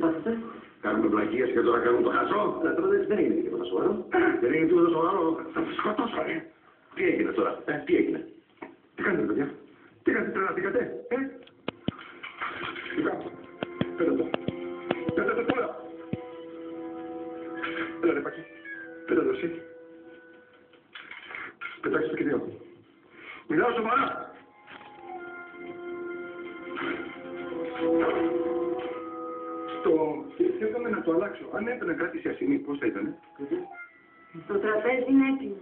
πάθετε? Κάνουμε βλακίες και τώρα κάνουμε το χαζό. Δεν είναι τίποτα σοβαρό. Δεν είναι τίποτα σοβαρό. Θα τους σκοτώσω, Τι έγινε τώρα, τι έγινε. Τι κάνετε, παιδιά. Τι κάνετε, τρελαθήκατε, Λουκά, πέτα το. Πέτα το τώρα. Έλα ρε Πάκη. Πέτα το εσύ. Πετάξτε το και δύο. Μιλάω σοβαρά. Θέλαμε να το αλλάξω. Αν έπαιρνα κάτι σε ασυνή, πώς θα ήτανε. Το τραπέζι είναι έτοιμο.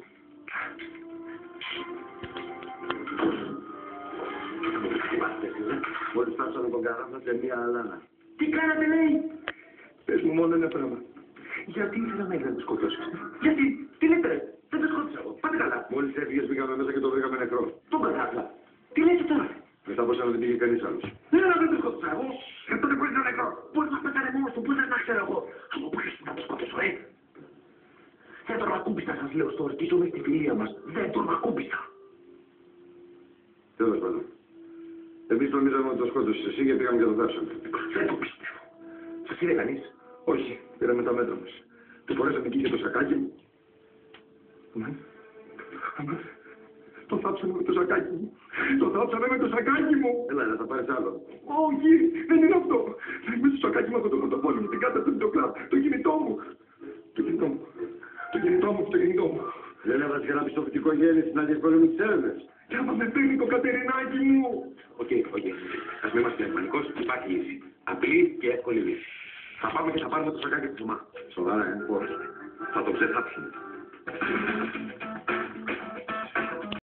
Μόλις φτάσαμε τον καράβα σε μία αλάνα. Τι κάνατε, λέει! Πες μου μόνο ένα πράγμα. Γιατί ήθελα να το σκοτώσεις? Γιατί, τι λέτε, ρε, δεν το σκότωσα εγώ. Πάτε καλά. Μόλις έφυγες μπήκαμε μέσα και το βρήκαμε νεκρό. Τον κατάφλα. Τι λέτε τώρα? Μετά πως να δεν πήγε κανείς άλλος. Δεν το σκότωσα εγώ. Τότε πώς είναι νεκρό. Πώς μας πέτανε μόνος του, πώς δεν τα ξέρω εγώ. Από πού να το σκότωσω, Δεν τον ακούμπιστα, σας λέω, στο ορκίζομαι στη φιλία μας. Δεν τον ακούμπιστα. Τέλος πάντων. Εμείς νομίζαμε ότι το σκότωσες εσύ και πήγαμε και το θάψαμε. Δεν το πιστεύω. Σας είδε κανείς? Όχι, πήραμε τα μέτρα μας. Του φορέσαμε εκεί και το σακάκι μου. Αμάν, το θάψαμε με το σακάκι μου. Το θάψαμε με το σακάκι μου. Έλα, θα πάρεις άλλο. Όχι, δεν είναι αυτό. Μέσα στο σακάκι μου από το πορτοφόλι την κάτω του κλαμπ. Το κινητό μου. Το κινητό μου. Το κινητό μου. Δεν έβαζε ένα πιστοποιητικό γέννηση να διευκολύνει τις έρευνες. Και άμα με παίρνει το Κατερινάκι μου. Οκ. Ας μην είμαστε πανικός, υπάρχει λύση. Απλή και εύκολη λύση. Θα πάμε και θα πάρουμε το σακάκι του Θωμά. Σοβαρά, πώς. Θα το ξεθάψουμε.